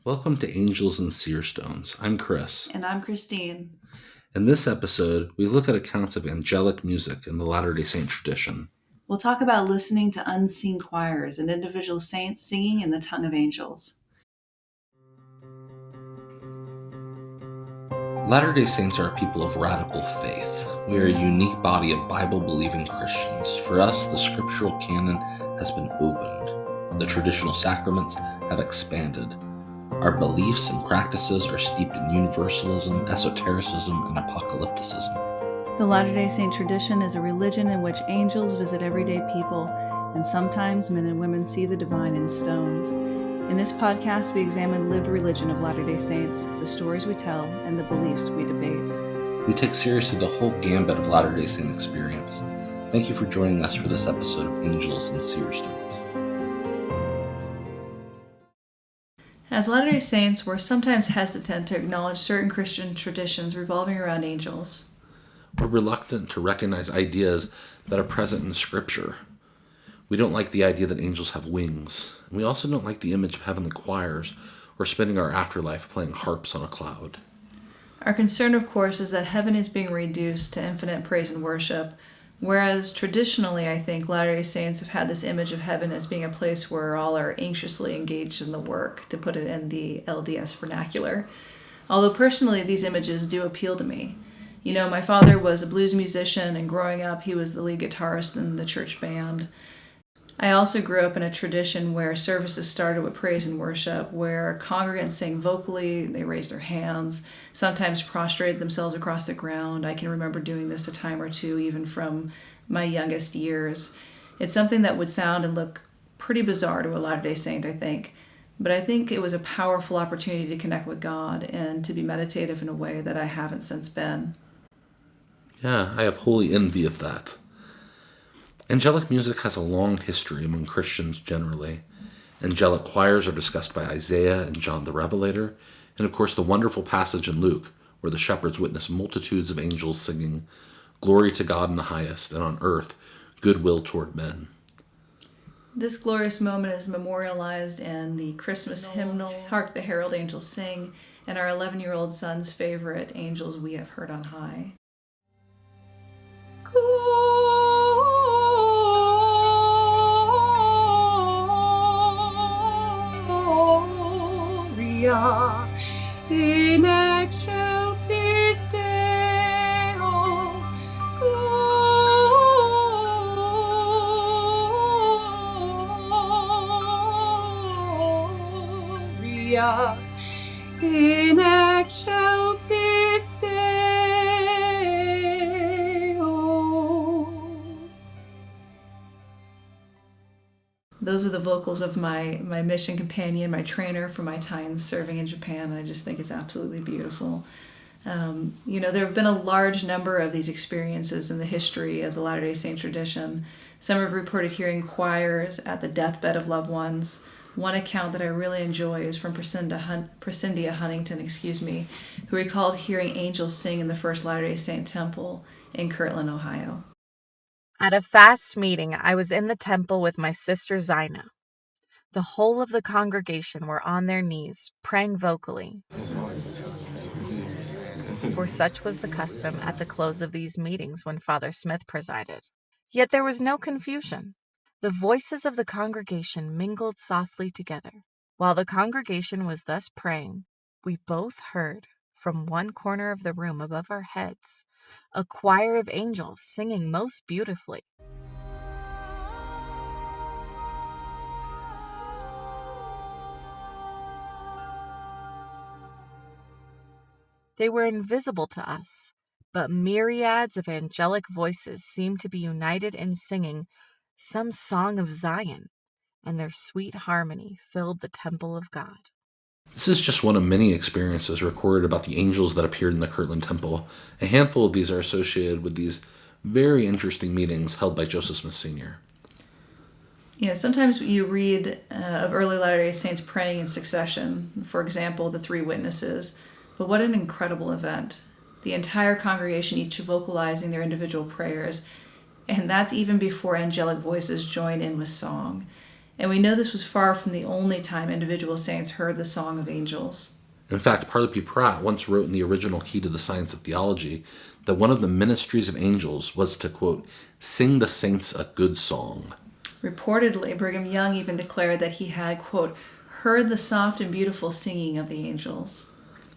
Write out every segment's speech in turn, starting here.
Welcome to Angels and Seer Stones. I'm Chris. And I'm Christine. In this episode, we look at accounts of angelic music in the Latter-day Saint tradition. We'll talk about listening to unseen choirs and individual saints singing in the tongue of angels. Latter-day Saints are a people of radical faith. We are a unique body of Bible-believing Christians. For us, the scriptural canon has been opened. The traditional sacraments have expanded. Our beliefs and practices are steeped in universalism, esotericism, and apocalypticism. The Latter-day Saint tradition is a religion in which angels visit everyday people, and sometimes men and women see the divine in stones. In this podcast, we examine lived religion of Latter-day Saints, the stories we tell, and the beliefs we debate. We take seriously the whole gambit of Latter-day Saint experience. Thank you for joining us for this episode of Angels and Seer Stones. As Latter-day Saints, we're sometimes hesitant to acknowledge certain Christian traditions revolving around angels. We're reluctant to recognize ideas that are present in Scripture. We don't like the idea that angels have wings. And we also don't like the image of heavenly choirs or spending our afterlife playing harps on a cloud. Our concern, of course, is that heaven is being reduced to infinite praise and worship, whereas traditionally, I think, Latter-day Saints have had this image of heaven as being a place where all are anxiously engaged in the work, to put it in the LDS vernacular. Although personally, these images do appeal to me. You know, my father was a blues musician, and growing up, he was the lead guitarist in the church band. I also grew up in a tradition where services started with praise and worship, where congregants sang vocally, they raised their hands, sometimes prostrated themselves across the ground. I can remember doing this a time or two, even from my youngest years. It's something that would sound and look pretty bizarre to a Latter-day Saint, I think. But I think it was a powerful opportunity to connect with God and to be meditative in a way that I haven't since been. Yeah, I have holy envy of that. Angelic music has a long history among Christians generally. Angelic choirs are discussed by Isaiah and John the Revelator, and of course the wonderful passage in Luke where the shepherds witness multitudes of angels singing, "Glory to God in the highest, and on earth, goodwill toward men." This glorious moment is memorialized in the Christmas hymnal, "Hark the Herald Angels Sing," and our 11-year-old son's favorite, "Angels We Have Heard on High." Gloria in excelsis Deo, Gloria in excelsis Deo. Those are the vocals of my mission companion, my trainer for my time serving in Japan. I just think it's absolutely beautiful. There have been a large number of these experiences in the history of the Latter-day Saint tradition. Some have reported hearing choirs at the deathbed of loved ones. One account that I really enjoy is from Prescindia Huntington, who recalled hearing angels sing in the first Latter-day Saint temple in Kirtland, Ohio. At a fast meeting, I was in the temple with my sister Zina. The whole of the congregation were on their knees, praying vocally, for such was the custom at the close of these meetings when Father Smith presided. Yet there was no confusion. The voices of the congregation mingled softly together. While the congregation was thus praying, we both heard, from one corner of the room above our heads, a choir of angels singing most beautifully. They were invisible to us, but myriads of angelic voices seemed to be united in singing some song of Zion, and their sweet harmony filled the temple of God. This is just one of many experiences recorded about the angels that appeared in the Kirtland Temple. A handful of these are associated with these very interesting meetings held by Joseph Smith Sr. Sometimes you read of early Latter-day Saints praying in succession, for example, the three witnesses. But what an incredible event. The entire congregation each vocalizing their individual prayers, and that's even before angelic voices join in with song. And we know this was far from the only time individual saints heard the song of angels. In fact, Parley P. Pratt once wrote in the original Key to the Science of Theology that one of the ministries of angels was to, quote, sing the saints a good song. Reportedly, Brigham Young even declared that he had, quote, heard the soft and beautiful singing of the angels.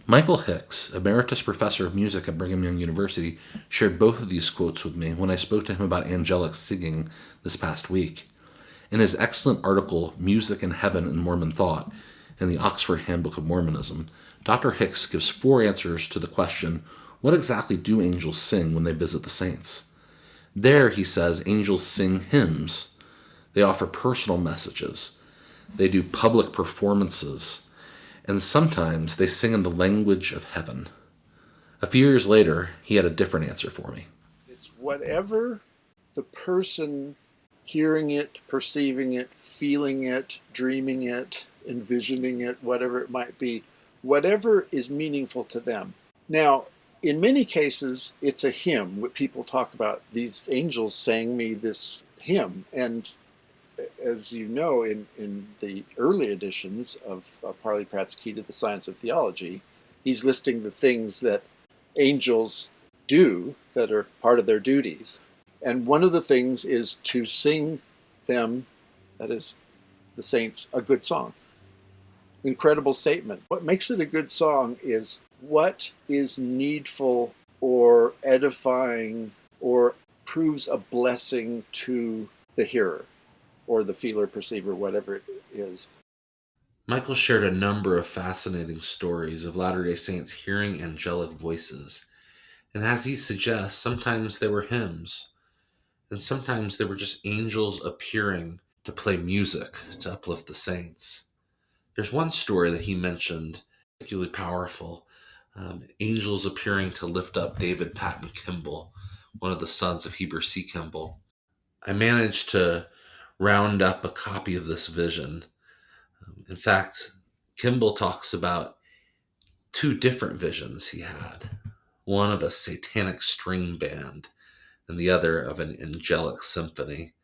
Michael Hicks, emeritus professor of music at Brigham Young University, shared both of these quotes with me when I spoke to him about angelic singing this past week. In his excellent article, Music in Heaven and Mormon Thought, in the Oxford Handbook of Mormonism, Dr. Hicks gives 4 answers to the question, what exactly do angels sing when they visit the saints? There, he says, angels sing hymns. They offer personal messages. They do public performances. And sometimes they sing in the language of heaven. A few years later, he had a different answer for me. It's whatever the person hearing it, perceiving it, feeling it, dreaming it, envisioning it, whatever it might be, whatever is meaningful to them. Now, in many cases, it's a hymn. What people talk about, these angels sang me this hymn. And as you know, in the early editions of Parley Pratt's Key to the Science of Theology, he's listing the things that angels do that are part of their duties. And one of the things is to sing them, that is, the saints, a good song. Incredible statement. What makes it a good song is what is needful or edifying or proves a blessing to the hearer or the feeler, perceiver, whatever it is. Michael shared a number of fascinating stories of Latter-day Saints hearing angelic voices. And as he suggests, sometimes they were hymns, and sometimes they were just angels appearing to play music to uplift the saints. There's one story that he mentioned, particularly powerful, angels appearing to lift up David Patton Kimball, one of the sons of Heber C. Kimball. I managed to round up a copy of this vision. In fact, Kimball talks about 2 different visions he had, one of a satanic string band and the other of an angelic symphony.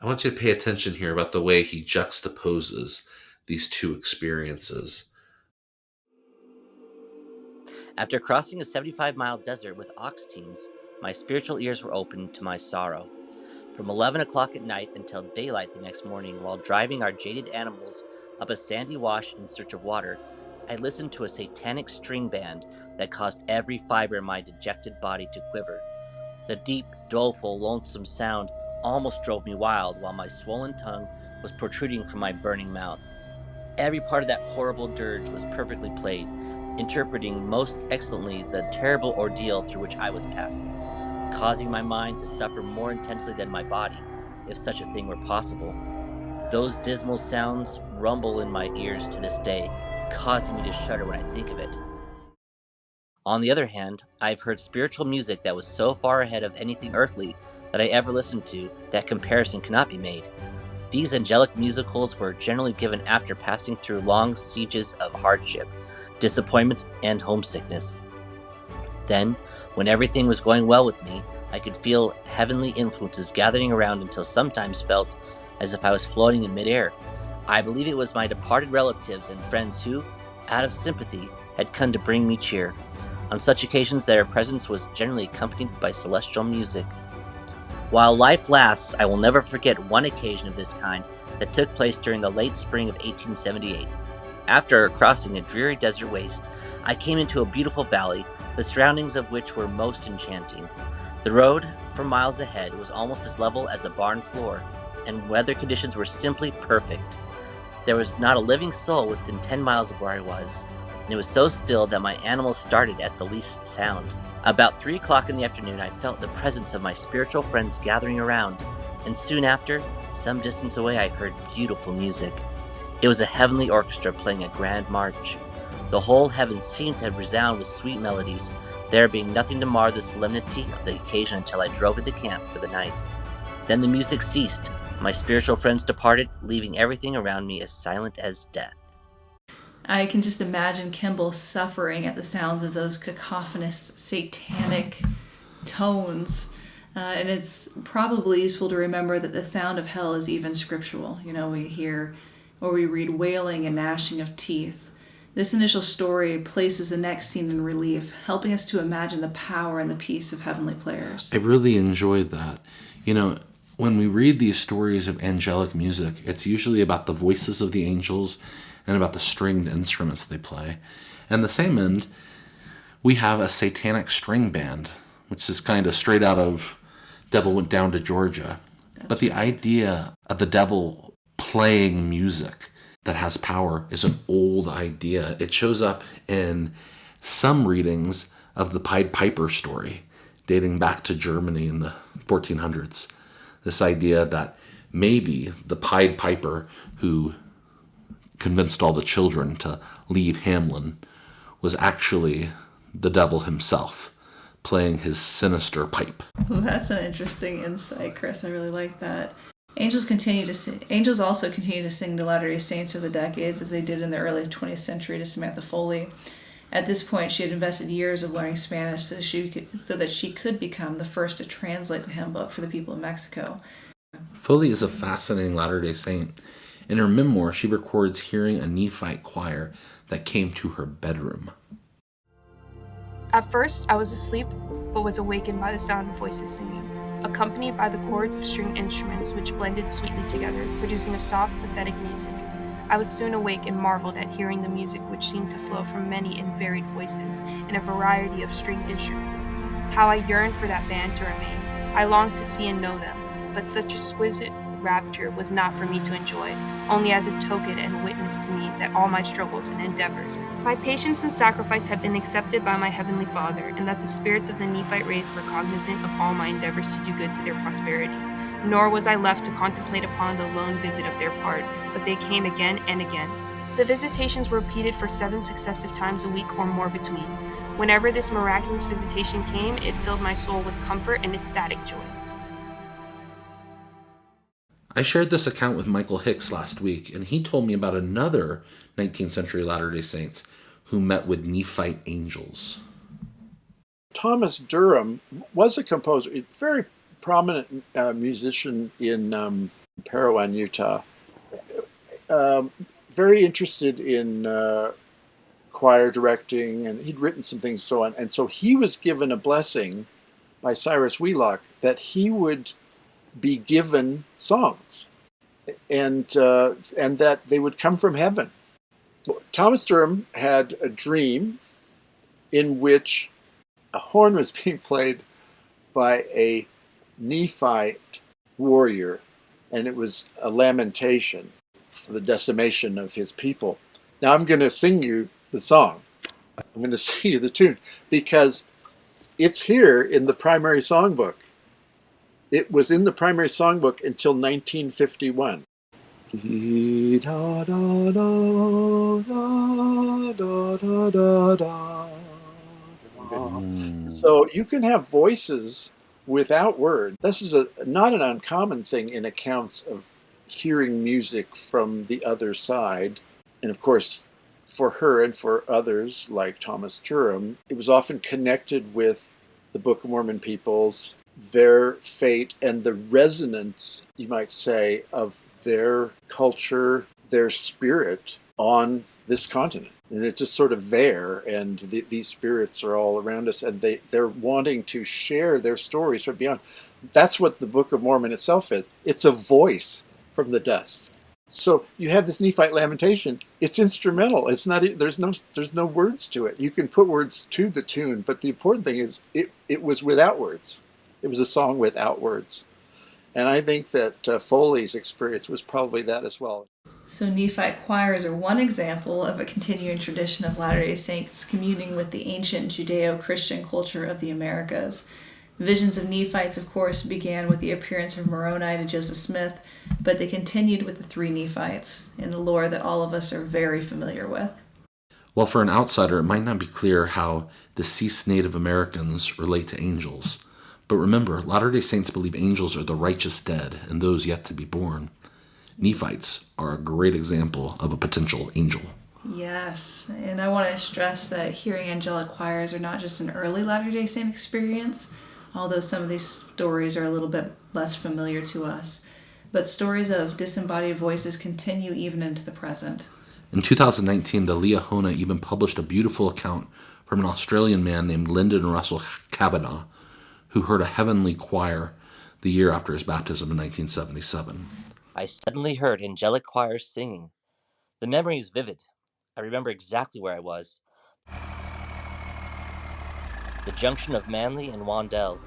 I want you to pay attention here about the way he juxtaposes these 2 experiences. After crossing a 75-mile desert with ox teams, my spiritual ears were opened to my sorrow. From 11 o'clock at night until daylight the next morning, while driving our jaded animals up a sandy wash in search of water, I listened to a satanic string band that caused every fiber in my dejected body to quiver. The deep, doleful, lonesome sound almost drove me wild, while my swollen tongue was protruding from my burning mouth. Every part of that horrible dirge was perfectly played, interpreting most excellently the terrible ordeal through which I was passing, causing my mind to suffer more intensely than my body, if such a thing were possible. Those dismal sounds rumble in my ears to this day, causing me to shudder when I think of it. On the other hand, I've heard spiritual music that was so far ahead of anything earthly that I ever listened to that comparison cannot be made. These angelic musicals were generally given after passing through long sieges of hardship, disappointments, and homesickness. Then, when everything was going well with me, I could feel heavenly influences gathering around until sometimes felt as if I was floating in midair. I believe it was my departed relatives and friends who, out of sympathy, had come to bring me cheer. On such occasions, their presence was generally accompanied by celestial music. While life lasts, I will never forget one occasion of this kind that took place during the late spring of 1878. After crossing a dreary desert waste, I came into a beautiful valley, the surroundings of which were most enchanting. The road, for miles ahead, was almost as level as a barn floor, and weather conditions were simply perfect. There was not a living soul within 10 miles of where I was, and it was so still that my animals started at the least sound. About 3 o'clock in the afternoon, I felt the presence of my spiritual friends gathering around, and soon after, some distance away, I heard beautiful music. It was a heavenly orchestra playing a grand march. The whole heaven seemed to resound with sweet melodies, there being nothing to mar the solemnity of the occasion until I drove into camp for the night. Then the music ceased. My spiritual friends departed, leaving everything around me as silent as death. I can just imagine Kimball suffering at the sounds of those cacophonous, satanic tones. And it's probably useful to remember that the sound of hell is even scriptural. We hear or we read wailing and gnashing of teeth. This initial story places the next scene in relief, helping us to imagine the power and the peace of heavenly players. I really enjoyed that. When we read these stories of angelic music, it's usually about the voices of the angels and about the stringed instruments they play. And the same end, we have a satanic string band, which is kind of straight out of Devil Went Down to Georgia. But the idea of the devil playing music that has power is an old idea. It shows up in some readings of the Pied Piper story, dating back to Germany in the 1400s. This idea that maybe the Pied Piper who convinced all the children to leave Hamelin was actually the devil himself, playing his sinister pipe. Well, that's an interesting insight, Chris. I really like that. Angels also continue to sing to Latter-day Saints over the decades, as they did in the early 20th century to Samantha Foley. At this point, she had invested years of learning Spanish so that she could become the first to translate the hymn book for the people of Mexico. Foley is a fascinating Latter-day Saint. In her memoir, she records hearing a Nephite choir that came to her bedroom. At first, I was asleep, but was awakened by the sound of voices singing, accompanied by the chords of stringed instruments which blended sweetly together, producing a soft, pathetic music. I was soon awake and marveled at hearing the music which seemed to flow from many and varied voices in a variety of stringed instruments. How I yearned for that band to remain. I longed to see and know them, but such exquisite rapture was not for me to enjoy, only as a token and witness to me that all my struggles and endeavors, my patience and sacrifice had been accepted by my Heavenly Father, and that the spirits of the Nephite race were cognizant of all my endeavors to do good to their prosperity. Nor was I left to contemplate upon the lone visit of their part, but they came again and again. The visitations were repeated for 7 successive times a week or more between. Whenever this miraculous visitation came, it filled my soul with comfort and ecstatic joy. I shared this account with Michael Hicks last week, and he told me about another 19th century Latter-day Saints who met with Nephite angels. Thomas Durham was a composer, a very prominent musician in Parowan, Utah. Very interested in choir directing, and he'd written some things so on. And so he was given a blessing by Cyrus Wheelock that he would be given songs, and that they would come from heaven. Thomas Durham had a dream in which a horn was being played by a Nephite warrior, and it was a lamentation for the decimation of his people. Now I'm going to sing you the song. I'm going to sing you the tune because it's here in the primary songbook. It was in the primary songbook until 1951. So you can have voices without words. This is not an uncommon thing in accounts of hearing music from the other side. And of course, for her and for others like Thomas Durham, it was often connected with the Book of Mormon peoples, their fate, and the resonance, you might say, of their culture, their spirit on this continent. And it's just sort of there, and these spirits are all around us, and they're wanting to share their stories from beyond. That's what the Book of Mormon itself is. It's a voice from the dust. So you have this Nephite lamentation. It's instrumental. It's not. There's no words to it. You can put words to the tune, but the important thing is it was without words. It was a song without words. And I think that Foley's experience was probably that as well. So Nephite choirs are one example of a continuing tradition of Latter-day Saints communing with the ancient Judeo-Christian culture of the Americas. Visions of Nephites, of course, began with the appearance of Moroni to Joseph Smith, but they continued with the 3 Nephites in the lore that all of us are very familiar with. Well, for an outsider, it might not be clear how deceased Native Americans relate to angels. But remember, Latter-day Saints believe angels are the righteous dead and those yet to be born. Nephites are a great example of a potential angel. Yes, and I want to stress that hearing angelic choirs are not just an early Latter-day Saint experience. although some of these stories are a little bit less familiar to us. But stories of disembodied voices continue even into the present. In 2019, the Liahona even published a beautiful account from an Australian man named Lyndon Russell Kavanagh, who heard a heavenly choir the year after his baptism in 1977. I suddenly heard angelic choirs singing. The memory is vivid. I remember exactly where I was. The junction of Manly and Wandell.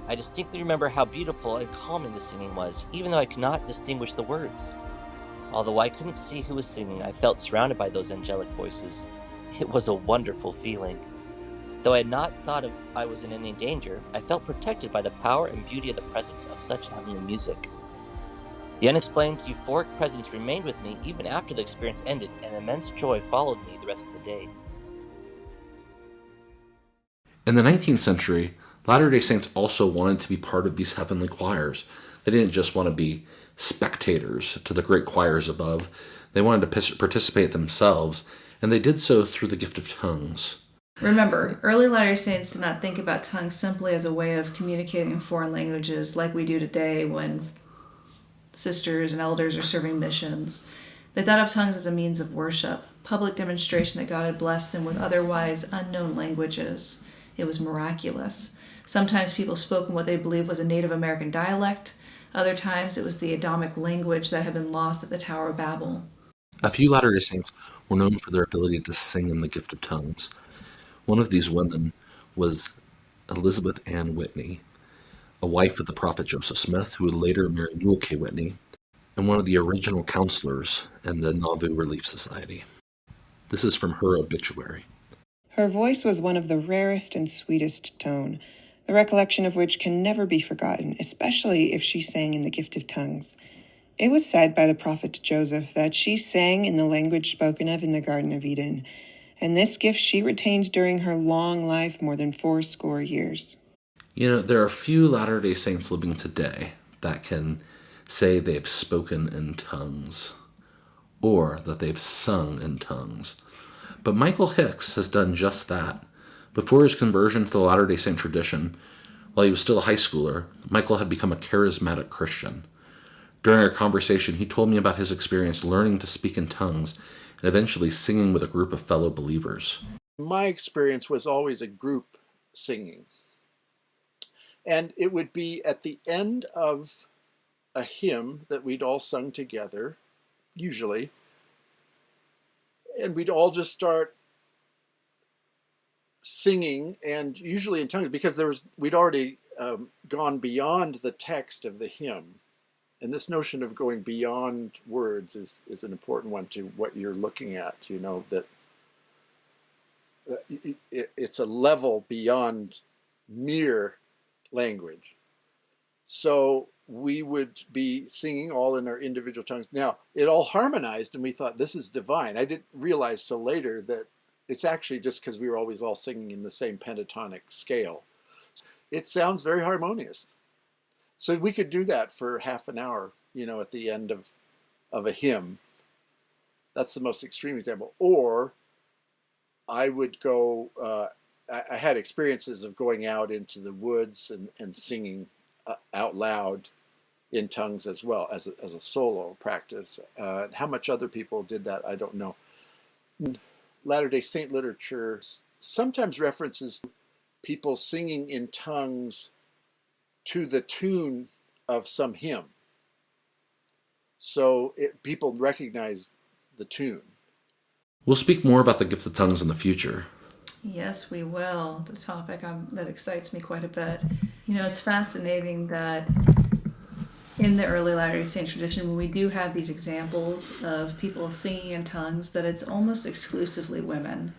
I distinctly remember how beautiful and calming the singing was, even though I could not distinguish the words. Although I couldn't see who was singing, I felt surrounded by those angelic voices. It was a wonderful feeling. Though I had not thought I was in any danger, I felt protected by the power and beauty of the presence of such heavenly music. The unexplained euphoric presence remained with me even after the experience ended, and immense joy followed me the rest of the day. In the 19th century, Latter-day Saints also wanted to be part of these heavenly choirs. They didn't just want to be spectators to the great choirs above. They wanted to participate themselves, and they did so through the gift of tongues. Remember, early Latter-day Saints did not think about tongues simply as a way of communicating in foreign languages like we do today when sisters and elders are serving missions. They thought of tongues as a means of worship, public demonstration that God had blessed them with otherwise unknown languages. It was miraculous. Sometimes people spoke in what they believed was a Native American dialect. Other times it was the Adamic language that had been lost at the Tower of Babel. A few Latter-day Saints were known for their ability to sing in the gift of tongues. One of these women was Elizabeth Ann Whitney, a wife of the prophet Joseph Smith, who would later marry Newell K. Whitney, and one of the original counselors in the Nauvoo Relief Society. This is from her obituary. Her voice was one of the rarest and sweetest tone, the recollection of which can never be forgotten, especially if she sang in the gift of tongues. It was said by the prophet Joseph that she sang in the language spoken of in the Garden of Eden, and this gift she retained during her long life, more than 80 years. You know, there are few Latter-day Saints living today that can say they've spoken in tongues or that they've sung in tongues. But Michael Hicks has done just that. Before his conversion to the Latter-day Saint tradition, while he was still a high schooler, Michael had become a charismatic Christian. During our conversation, he told me about his experience learning to speak in tongues and eventually singing with a group of fellow believers. My experience was always a group singing. And it would be at the end of a hymn that we'd all sung together, usually, and we'd all just start singing, and usually in tongues, because we'd already gone beyond the text of the hymn. And this notion of going beyond words is an important one to what you're looking at, you know, that it's a level beyond mere language. So we would be singing all in our individual tongues. Now, it all harmonized, and we thought, this is divine. I didn't realize till later that it's actually just because we were always all singing in the same pentatonic scale. It sounds very harmonious. So we could do that for half an hour, you know, at the end of a hymn. That's the most extreme example. Or I would go, I had experiences of going out into the woods and singing out loud in tongues as well as a solo practice. How much other people did that, I don't know. Latter-day Saint literature sometimes references people singing in tongues to the tune of some hymn. So people recognize the tune. We'll speak more about the gift of tongues in the future. Yes, we will. The topic that excites me quite a bit. You know, it's fascinating that in the early Latter-day Saint tradition, when we do have these examples of people singing in tongues, that it's almost exclusively women.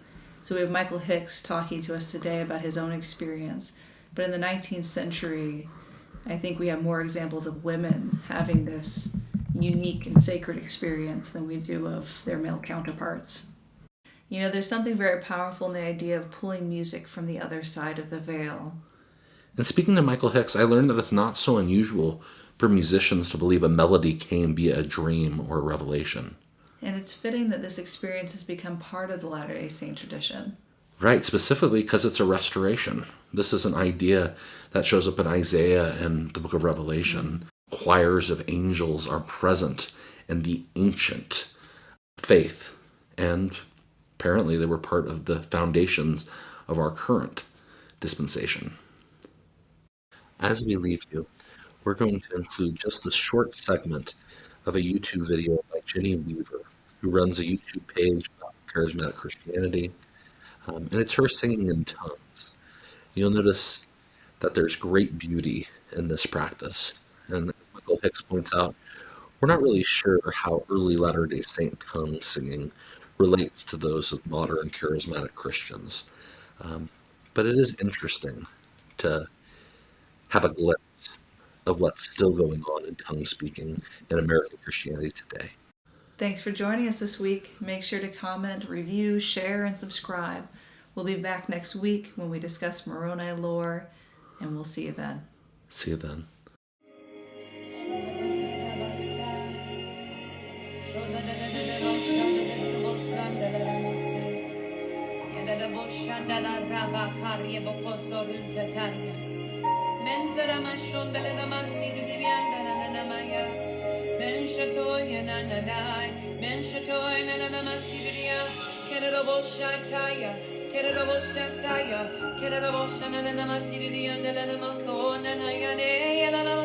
So we have Michael Hicks talking to us today about his own experience. But in the 19th century, I think we have more examples of women having this unique and sacred experience than we do of their male counterparts. You know, there's something very powerful in the idea of pulling music from the other side of the veil. And speaking to Michael Hicks, I learned that it's not so unusual for musicians to believe a melody came via a dream or a revelation. And it's fitting that this experience has become part of the Latter-day Saint tradition. Right, specifically because it's a restoration. This is an idea that shows up in Isaiah and the book of Revelation. Choirs of angels are present in the ancient faith, and apparently they were part of the foundations of our current dispensation. As we leave you, we're going to include just a short segment of a YouTube video by Jenny Weaver, who runs a YouTube page about charismatic Christianity, and it's her singing in tongues. You'll notice that there's great beauty in this practice, and as Michael Hicks points out, we're not really sure how early Latter-day Saint tongue singing relates to those of modern charismatic Christians. But it is interesting to have a glimpse of what's still going on in tongue speaking in American Christianity today. Thanks for joining us this week. Make sure to comment, review, share, and subscribe. We'll be back next week when we discuss Moroni lore, and we'll see you then. See you then. Keraboshataya, Keraboshanana Masiri and Makona Yane,